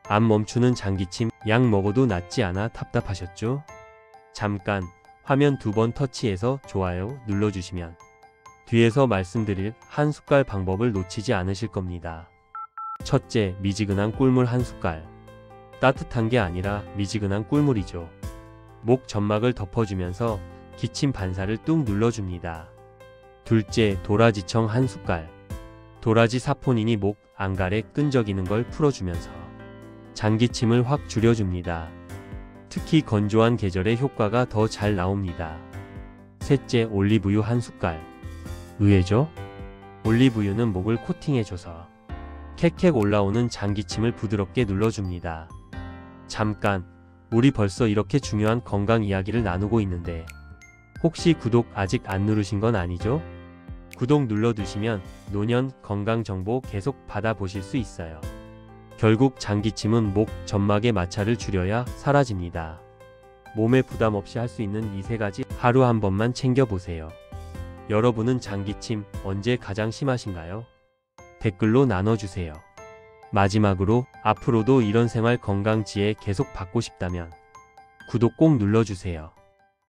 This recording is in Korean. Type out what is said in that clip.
안 멈추는 장기침, 약 먹어도 낫지 않아 답답하셨죠? 잠깐 화면 2번 터치해서 좋아요 눌러주시면 뒤에서 말씀드릴 한 숟갈 방법을 놓치지 않으실 겁니다. 첫째, 미지근한 꿀물 한 숟갈. 따뜻한 게 아니라 미지근한 꿀물이죠. 목 점막을 덮어주면서 기침 반사를 뚝 눌러줍니다. 둘째, 도라지청 한 숟갈. 도라지 사포닌이 목, 안갈에 끈적이는 걸 풀어주면서 장기침을 확 줄여줍니다. 특히 건조한 계절에 효과가 더 잘 나옵니다. 셋째, 올리브유 한 숟갈. 의외죠? 올리브유는 목을 코팅해줘서 캑캑 올라오는 장기침을 부드럽게 눌러줍니다. 잠깐, 우리 벌써 이렇게 중요한 건강 이야기를 나누고 있는데 혹시 구독 아직 안 누르신 건 아니죠? 구독 눌러두시면 노년 건강 정보 계속 받아보실 수 있어요. 결국 장기침은 목, 점막의 마찰을 줄여야 사라집니다. 몸에 부담 없이 할 수 있는 이 3가지 하루 한 번만 챙겨보세요. 여러분은 장기침 언제 가장 심하신가요? 댓글로 나눠주세요. 마지막으로 앞으로도 이런 생활 건강 지혜 계속 받고 싶다면 구독 꼭 눌러주세요.